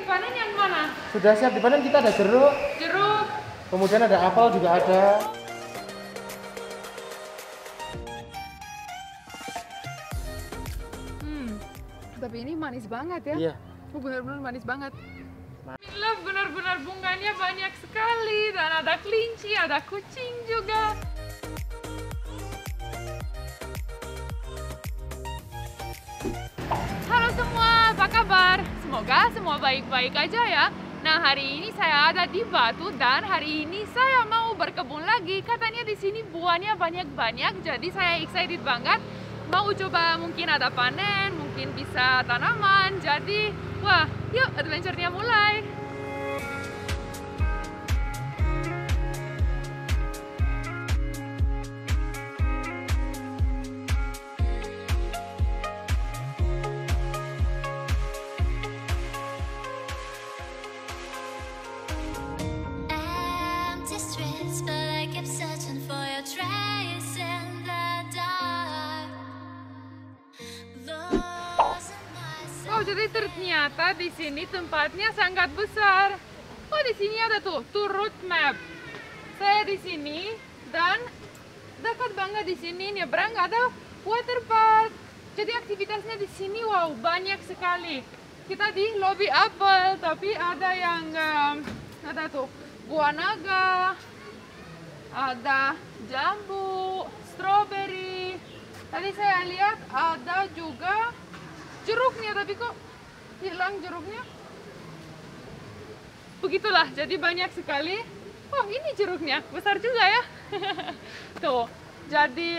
dipanen yang mana? Sudah siap dipanen, kita ada jeruk. Jeruk. Kemudian ada apel juga ada. Tapi ini manis banget ya. Iya. Benar-benar manis banget. Alhamdulillah, benar-benar bunganya banyak sekali. Dan ada kelinci, ada kucing juga. Halo semua, apa kabar? Semoga semua baik-baik aja ya. Nah, hari ini saya ada di Batu dan hari ini saya mau berkebun lagi. Katanya di sini buahnya banyak-banyak, jadi saya excited banget. Mau coba, mungkin ada panen, mungkin bisa tanaman. Jadi, wah, yuk adventure-nya mulai. Oh, jadi ternyata di sini tempatnya sangat besar. Oh, di sini ada tuh route map. Saya di sini dan dekat banget di sini nyebrang ada water park. Jadi aktivitasnya di sini wow banyak sekali. Kita di lobby apel, tapi ada yang ada tuh buah naga, ada jambu, strawberry. Tadi saya lihat ada juga jeruknya, tapi kok hilang jeruknya? Begitulah, jadi banyak sekali. Oh, ini jeruknya, besar juga ya. Tuh, jadi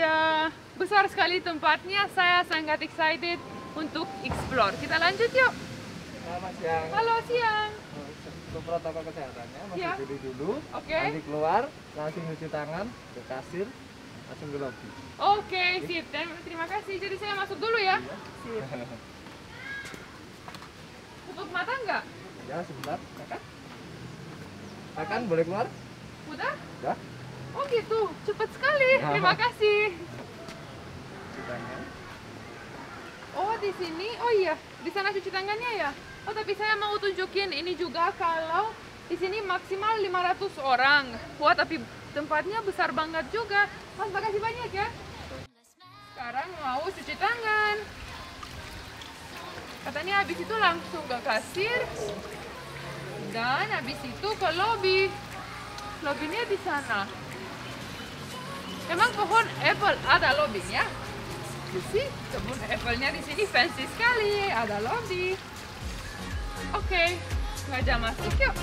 besar sekali tempatnya. Saya sangat excited untuk explore. Kita lanjut yuk. Selamat siang. Halo, siang. Untuk protokol kesehatannya masih Ya. dulu. Oke. Nanti keluar, langsung cuci tangan ke kasir, langsung ke lobby. Oke, sip. Terima kasih. Jadi saya masuk dulu ya. Sip. Tutup mata nggak? Ya, sebentar. Makan boleh keluar? Udah? Ya. Oh gitu, cepat sekali. Terima kasih. Cuci tangan. Oh, di sini. Oh iya, di sana cuci tangannya ya. Oh, tapi saya mau tunjukin ini juga kalau di sini maksimal 500 orang. Wah, tapi tempatnya besar banget juga. Mas, makasih banyak ya. Sekarang mau cuci tangan. Katanya habis itu langsung ke kasir. Dan habis itu ke lobby. Lobbynya di sana. Emang pohon apple ada lobbynya? Sih, kebun apple-nya di sini fancy sekali. Ada lobby. Oke, ngajak masuk yuk.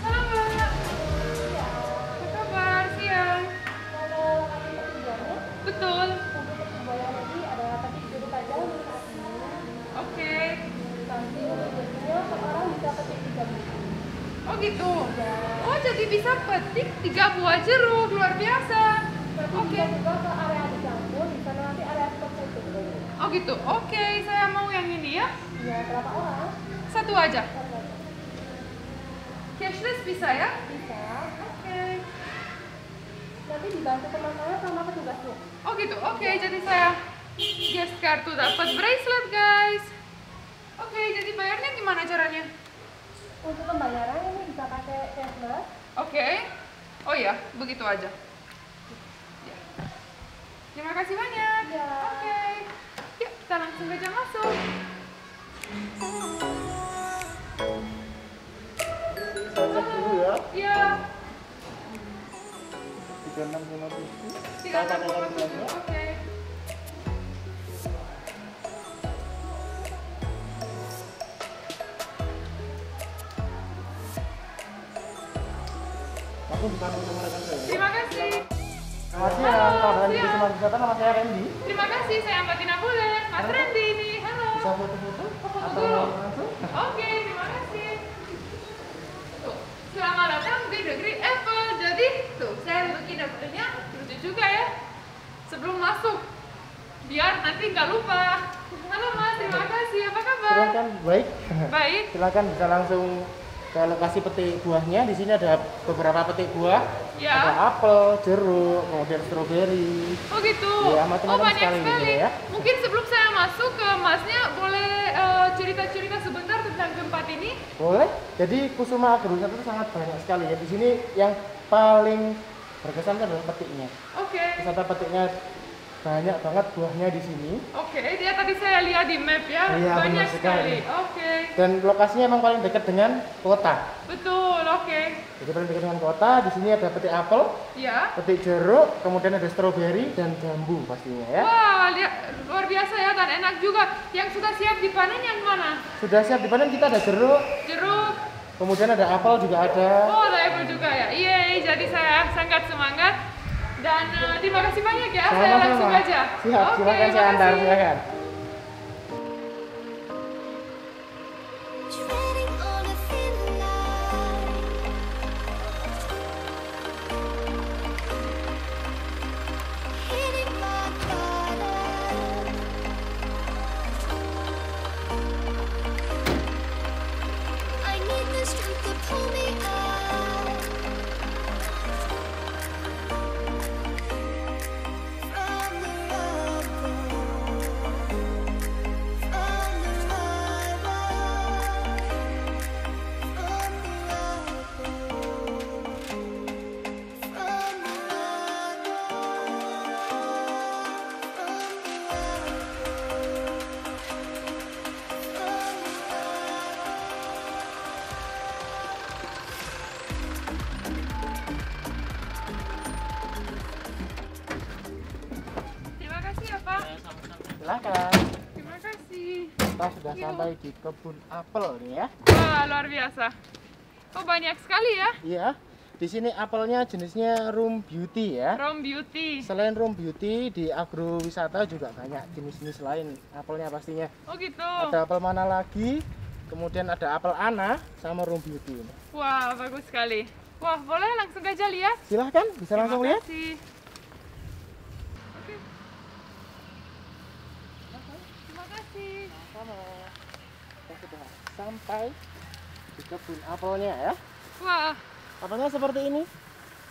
Halo Mbak. Apa kabar? Siang. Betul. Oke. Oh gitu. Oh, jadi bisa petik 3 buah jeruk, luar biasa. Oke. Oh gitu. Oke, saya mau yang ini ya. Ya, berapa orang? Satu aja. Cashless bisa ya? Bisa. Oke. Nanti dibantu teman saya sama petugasnya. Oh gitu. Oke, jadi saya guest kartu dapat bracelet, guys. Oke, jadi bayarnya gimana caranya? Untuk pembayaran ini bisa pakai cashless. Oke. Oh ya, begitu aja. Ya. Terima kasih banyak. Ya. Oke. Yuk, kita langsung aja masuk. Saya cek dulu ya. Ya. 3657. 367. Oke. Aku bukan untuk rekan saya. Terima kasih. Selamat siang, Halo, kawan siang. Semar Wisata, nama saya Randy. Terima kasih, saya Mbak Tina Bulen. Mas Halo. Randy ini. Halo. Bisa foto-foto? Foto Atau dulu. langsung? Oke, terima kasih. Tuh, selamat datang di negeri Apple. Jadi, tuh, saya dudukin dapurnya lucu juga ya. Sebelum masuk, biar nanti nggak lupa. Halo Mas, terima kasih. Apa kabar? Silakan, baik. Baik. Silakan bisa langsung ke lokasi petik buahnya. Di sini ada beberapa petik buah. Ya. Ada apel, jeruk, kemudian stroberi. Oh gitu. Ya, macam-macam banyak sekali di sekali. sini, ya. Mungkin sebelum saya masuk ke masnya, boleh cerita-cerita sebentar tentang tempat ini? Boleh. Jadi Kusuma Agrowisata itu sangat banyak sekali ya. Di sini yang paling berkesan adalah petiknya. Oke. Wisata petiknya banyak banget buahnya di sini. Oke, dia tadi saya lihat di map ya, Iya, banyak benar sekali. sekali. Oke. Dan lokasinya emang paling dekat dengan kota. Betul, oke. Jadi paling dekat dengan kota. Di sini ada petik apel, Ya. petik jeruk, kemudian ada stroberi dan jambu pastinya ya. Wah, luar biasa ya dan enak juga. Yang sudah siap dipanen yang mana? Sudah siap dipanen, kita ada jeruk, Jeruk. kemudian ada apel juga ada. Oh, ada apple juga ya. Iya, jadi saya sangat semangat. Dan terima kasih banyak ya. Saya langsung aja. Siap, Oke, silakan saya antar, makasih. silakan. Treading on a thin line, hitting rock bottom. I need the strength to pull me out from the rubble, from the Terima kasih ya, Pak. Silakan. Terima kasih. Kita sudah sampai di kebun apel nih ya. Wah, luar biasa. Oh, banyak sekali ya. Iya. Di sini apelnya jenisnya Room Beauty ya. Rom Beauty. Selain Room Beauty di agrowisata juga banyak jenis-jenis lain apelnya pastinya. Oh gitu. Ada apel mana lagi? Kemudian ada apel Ana sama Room Beauty ini. Wah, bagus sekali. Wah, boleh langsung aja lihat? Silahkan, bisa langsung lihat. Terima kasih. Oke. Terima kasih. Sama. Kita sudah sampai di kebun apelnya ya. Wah, Apelnya seperti ini.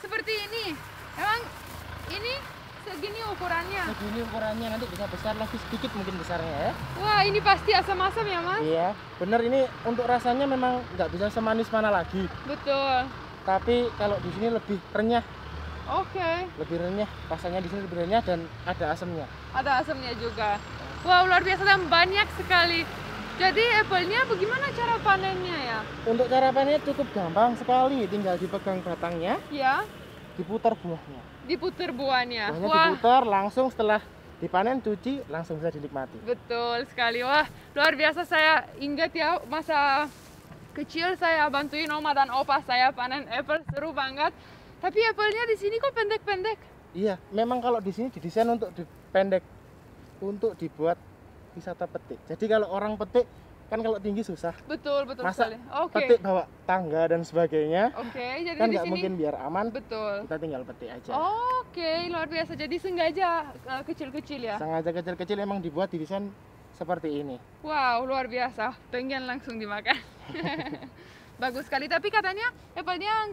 seperti ini. Emang ini segini ukurannya. Segini ukurannya, nanti bisa besar lagi sedikit mungkin besarnya ya. Wah, ini pasti asam-asam ya, Mas? Iya, bener ini untuk rasanya memang nggak bisa semanis mana lagi. Betul. Tapi kalau di sini lebih renyah, Oke. lebih renyah. Rasanya di sini lebih renyah dan ada asamnya. Ada asamnya juga. Wow, luar biasa dan banyak sekali. Jadi apple-nya bagaimana cara panennya ya? Untuk cara panennya cukup gampang sekali, tinggal dipegang batangnya, Ya, diputar buahnya. diputer buahnya. Buahnya Wah, diputar langsung setelah dipanen, cuci, langsung bisa dinikmati. betul sekali. Wah, luar biasa. Saya ingat ya masa kecil saya bantuin oma dan opa saya panen apple, seru banget. Tapi apple-nya di sini kok pendek-pendek? Iya, memang kalau di sini didesain untuk dipendek, untuk dibuat wisata petik. Jadi kalau orang petik kan kalau tinggi susah. Betul, betul Masa sekali. Oke. petik bawa tangga dan sebagainya, Oke, jadi kan di nggak sini mungkin biar aman. betul. Kita tinggal petik aja. Oke, luar biasa. Jadi sengaja kecil-kecil ya. Sengaja kecil-kecil emang dibuat didesain seperti ini. Wow, luar biasa. Pengen langsung dimakan. Bagus sekali. Tapi katanya apple-nya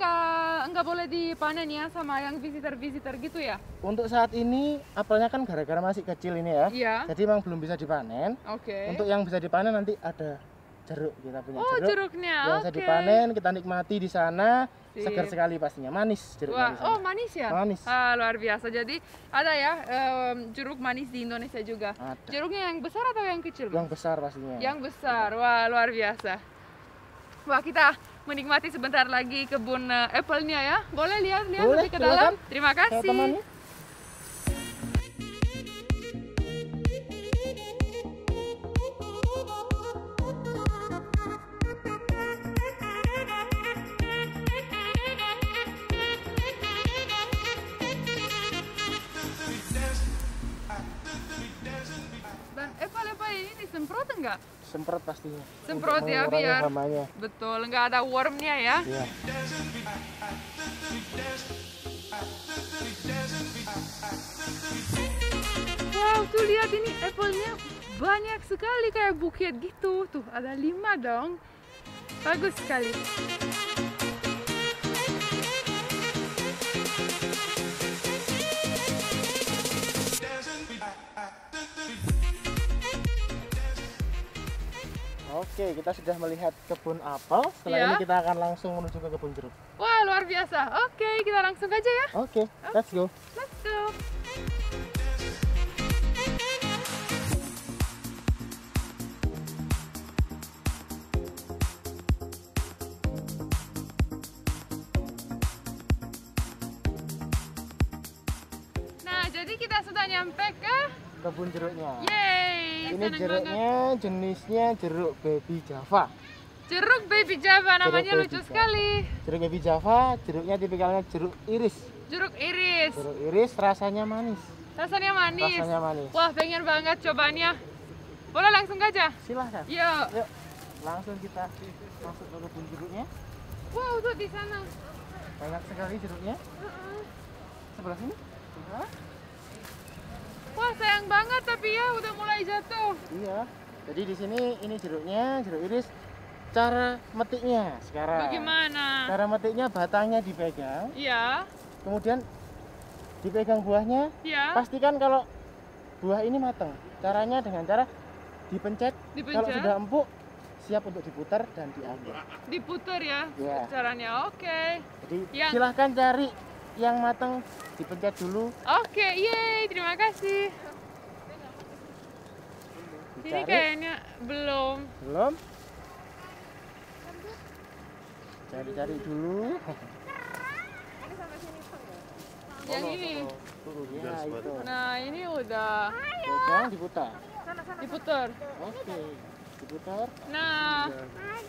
nggak boleh dipanen ya sama yang visitor-visitor gitu ya? Untuk saat ini apelnya kan gara-gara masih kecil ini ya. Iya. Jadi emang belum bisa dipanen. Oke. Untuk yang bisa dipanen nanti ada jeruk, kita punya Oh, jeruk. jeruknya. Yang bisa Oke. dipanen, kita nikmati di sana. Sip. Segar sekali pastinya, manis jeruknya Wah, di sana. oh manis ya? Manis. Ah, luar biasa. Jadi ada ya jeruk manis di Indonesia juga. Ada. Jeruknya yang besar atau yang kecil? Mas? Yang besar pastinya. Yang besar. Wah, luar biasa. Wah, kita menikmati sebentar lagi kebun apple-nya ya. Boleh lihat-lihat Boleh, lebih ke dalam? silakan. Terima Saya kasih. temani. Dan apple-apple ini disemprot enggak? Semprot pastinya. Semprot Untuk ya, mengurangi biar- hamanya. Betul, nggak ada wormnya ya. Iya. Wow, tuh lihat ini apple-nya banyak sekali kayak bukit gitu. Tuh, ada 5 dong. Bagus sekali. Oke, kita sudah melihat kebun apel. Setelah Ya. ini kita akan langsung menuju ke kebun jeruk. Wah, luar biasa. Oke, kita langsung aja ya. Oke, let's go. Let's go. Nah, jadi kita sudah nyampe ke Kebun jeruknya. Yeay, Ini seneng jeruknya jenisnya jeruk baby Java. banget. Jeruk baby Java, namanya Jeruk lucu baby sekali. Jeruk baby Java, jeruknya tipikalnya jeruk iris. Jeruk iris. Jeruk iris rasanya manis. Rasanya manis. Rasanya manis. Wah, pengen banget cobaannya. Boleh langsung aja? Silahkan. Yuk. Yuk, langsung kita masuk ke kebun jeruknya. Wow, tuh di sana. Banyak sekali jeruknya. Sebelah sini. Ya. Wah, sayang banget tapi ya udah mulai jatuh. Iya. Jadi di sini ini jeruknya, jeruk iris. Cara metiknya sekarang. Bagaimana? Cara metiknya batangnya dipegang, Iya, kemudian dipegang buahnya. iya. Pastikan kalau buah ini matang. Caranya dengan cara dipencet. Dipencet. Kalau sudah empuk, siap untuk diputar dan diambil. Diputer ya Iya. caranya. Oke. Jadi Yang- silahkan cari yang matang, dipencet dulu. Oke, yeay, terima kasih. Ini Dicari. kayaknya belum. Belum? Cari-cari dulu. Yang ini. Ya, itu. Nah, ini udah Pegang, diputar. diputer. Oke, diputar. Nah,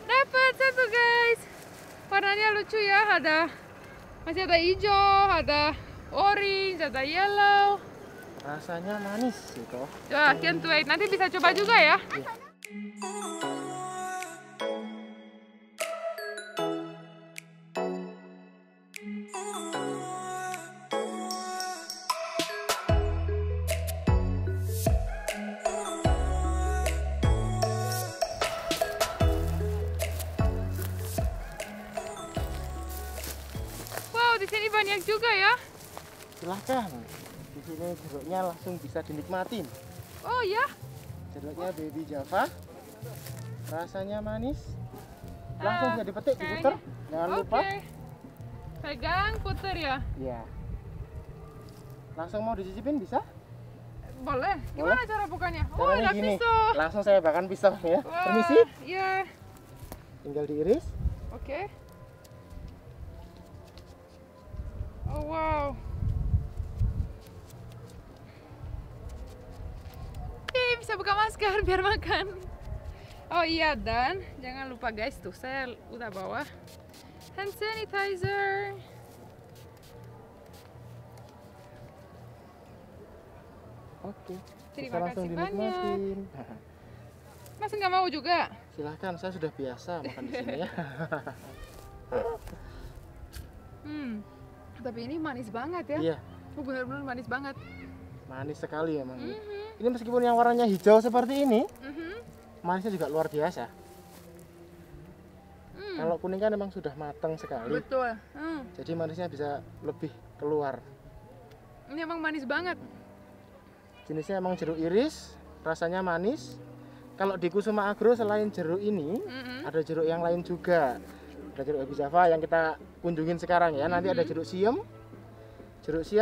dapat satu guys. Warnanya lucu ya, masih ada hijau, ada orange, ada yellow. Rasanya manis gitu. Wah, can't wait. Nanti bisa coba juga ya. Wow, di sini banyak juga ya. Silahkan. Di sini jeruknya langsung bisa dinikmatin. Oh ya, Jeruknya baby Java. Rasanya manis. Langsung bisa dipetik, kayaknya. diputer. Jangan oke. lupa. Pegang, puter ya. Ya. Langsung mau dicicipin bisa? Boleh. Gimana cara bukanya? Oh, Caranya ada gini. pisau. Langsung saya bakar pisau ya. Wah, Permisi. iya. Tinggal diiris. Oke. Oh, wow. Bisa buka masker biar makan. Oh iya, dan jangan lupa guys, tuh saya udah bawa hand sanitizer. Oke. Terima Bisa langsung kasih dinikmatin. Mas nggak mau juga? Silahkan, saya sudah biasa makan di sini ya. Tapi ini manis banget ya. Iya, Oh, benar-benar manis banget. manis sekali emang. Mhm. Ini meskipun yang warnanya hijau seperti ini, Mhm. manisnya juga luar biasa. Hmm, Kalau kuning kan emang sudah matang sekali, betul. jadi manisnya bisa lebih keluar. Ini emang manis banget. Jenisnya emang jeruk iris, rasanya manis. Kalau di Kusuma Agro selain jeruk ini, Mhm. ada jeruk yang lain juga. Ada jeruk baby Java yang kita kunjungin sekarang ya. Nanti ada jeruk siam,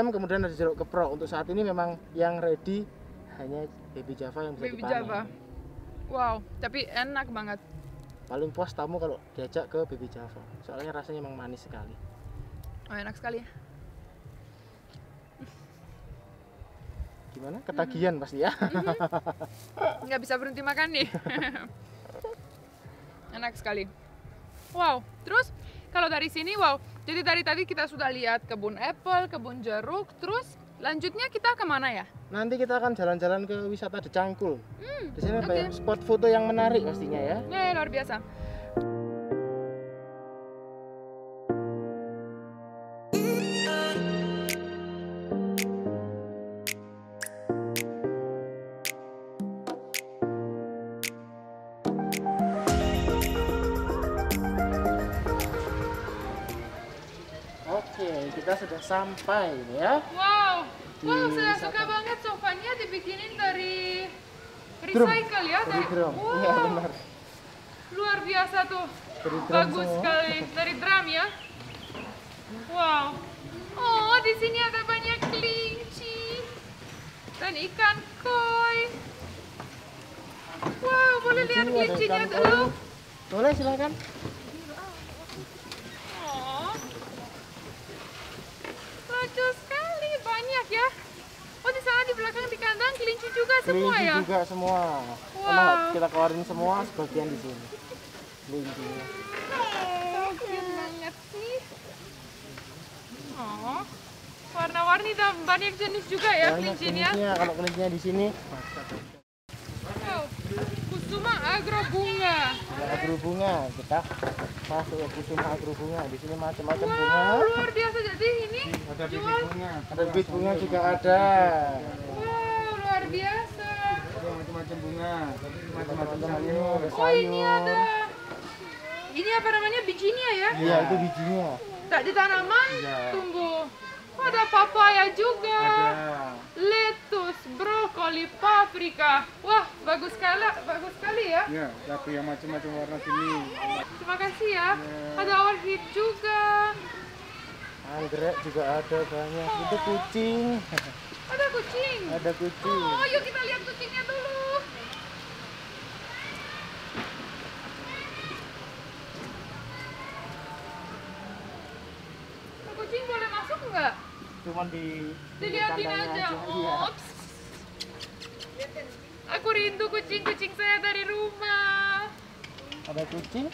kemudian ada jeruk keprok. Untuk saat ini memang yang ready hanya baby Java yang bisa Baby dipanen. Java. Wow, tapi enak banget. Paling puas tamu kalau diajak ke baby Java. Soalnya rasanya memang manis sekali. Oh, enak sekali. Gimana? Ketagihan pasti ya. Nggak bisa berhenti makan nih. Enak sekali. Wow, terus kalau dari sini, wow. Jadi dari tadi kita sudah lihat kebun apel, kebun jeruk, terus lanjutnya kita kemana ya? Nanti kita akan jalan-jalan ke wisata Decangkul. Di sini oke. banyak spot foto yang menarik pastinya ya. Luar biasa. Oke, kita sudah sampai ya. Wow, wow, Di saya wisata. suka banget sofanya dibikinin dari Drum. recycle ya, Dari drum. wow, Iya benar. luar biasa tuh, Dari drum bagus semua. sekali dari drum ya. Wow, oh di sini ada banyak kelinci dan ikan koi. Wow, boleh Di lihat sini ada kelincinya ikan dulu. koi. Boleh silakan. Oh, lucu sekali, banyak ya. Oh di sana di belakang di kandang kelinci juga semua Kelinci ya. juga semua. Wow. Emang kita keluarin semua sebagian di sini. Kelincinya. Oh, cute banget sih. Oh, warna-warni dan banyak jenis juga ya Banyak kelincinya. jenisnya. Kalau kelincinya di sini Wow, Kusuma Agro Bunga. ada agro bunga. Kita masuk ke Kusuma agro bunga. Di sini macam-macam bunga. Wow, luar biasa. Jadi ini jual. Ada bibit bunga juga ada. Wow, luar biasa. Macam-macam bunga, macam-macam Macam-macam sayur. bunga, ada Oh ini sayur. ada. Ini apa namanya bijinya ya? Iya, itu bijinya. Tak di tanaman Iya. tumbuh. Oh, ada papaya juga. Ada. Lettuce, brokoli, paprika. Wah, bagus sekali ya. Ya, tapi yang macam-macam warna sini. Terima kasih ya. Ada orchid juga. Anggrek juga ada banyak. Itu kucing. Ada kucing. Ada kucing. Oh, yuk kita lihat kucingnya dulu. Kucing boleh masuk nggak? Cuman di Dilihatin kandangnya aja. Iya. Ops. Aku rindu kucing-kucing saya dari rumah. Ada kucing.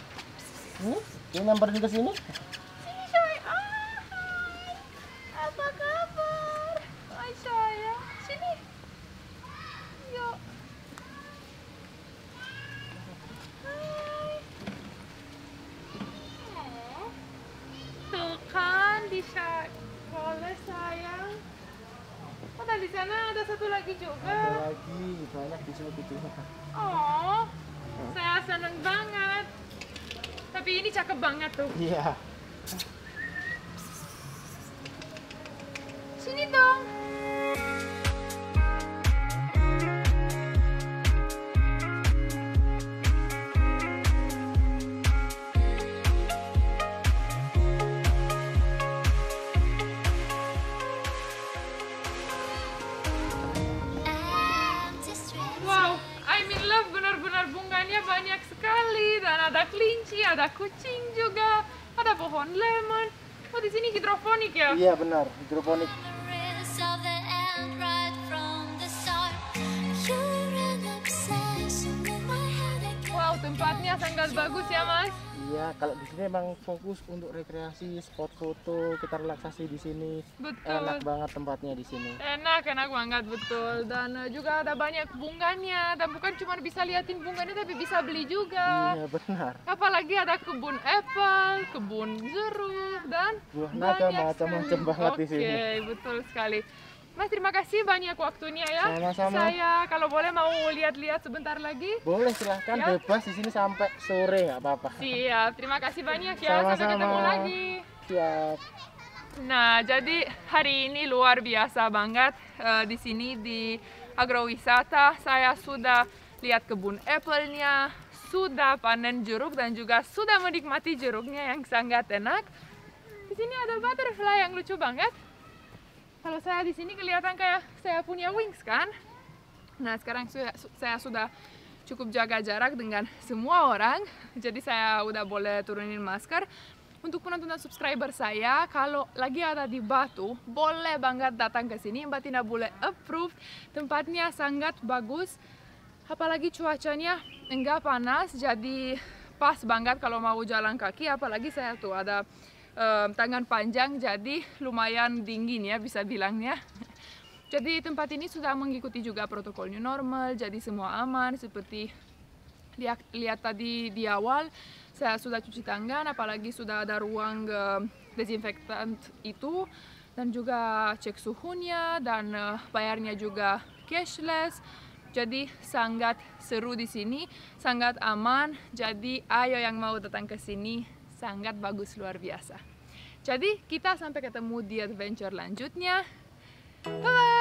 Ini nyamperin ke sini. Sini Shay. Hai. Apa kabar? Hai sayang. Sini. Yuk. Hai. Oh. Tuh kan bisa. Boleh sayang. Oh, dan di sana ada satu lagi Ada juga. lagi banyak di sini kucingnya. Oh, saya seneng banget. Tapi ini cakep banget tuh. Iya. Sini dong. I'm just ready. Wow, I'm in love, benar-benar bunganya banyak sekali. Dan ada kelinci, ada kucing juga, ada pohon lemon. Oh, di sini hidroponik ya? Iya benar, hidroponik. Memories of the end right from the start. You're an obsession in my head. I can't Wow, tempatnya sangat bagus ya, Mas. Iya, kalau di sini emang fokus untuk rekreasi, spot foto, kita relaksasi di sini. Betul. Enak banget tempatnya di sini. Enak banget, betul. Dan juga ada banyak bunganya. Dan bukan cuma bisa liatin bunganya, tapi bisa beli juga. Iya benar. Apalagi ada kebun apple, kebun jeruk, dan Buah naga banyak macam-macam sekali. banget di sini. Oke, betul sekali. Mas, terima kasih banyak waktunya ya. Sama-sama. Saya kalau boleh mau lihat-lihat sebentar lagi. Boleh silahkan Ya. bebas di sini sampai sore nggak apa-apa. Siap, terima kasih banyak ya. Sampai Sama-sama. ketemu lagi. Siap. Nah, jadi hari ini luar biasa banget di sini di agrowisata. Saya sudah lihat kebun apple-nya, sudah panen jeruk dan juga sudah menikmati jeruknya yang sangat enak. Di sini ada butterfly yang lucu banget. Kalau saya di sini kelihatan kayak saya punya wings kan. Nah, sekarang saya sudah cukup jaga jarak dengan semua orang. Jadi saya udah boleh turunin masker. Untuk penonton dan subscriber saya, kalau lagi ada di Batu, boleh banget datang ke sini. Mbak Tina boleh approve. Tempatnya sangat bagus. Apalagi cuacanya enggak panas, jadi pas banget kalau mau jalan kaki. Apalagi saya tuh ada tangan panjang, jadi lumayan dingin ya bisa bilangnya. Jadi tempat ini sudah mengikuti juga protokol new normal, jadi semua aman. Seperti lihat tadi di awal, saya sudah cuci tangan, apalagi sudah ada ruang desinfektan itu, dan juga cek suhunya, dan bayarnya juga cashless. Jadi sangat seru di sini, sangat aman. Jadi ayo yang mau datang ke sini, sangat bagus luar biasa. Jadi kita sampai ketemu di adventure lanjutnya. Bye.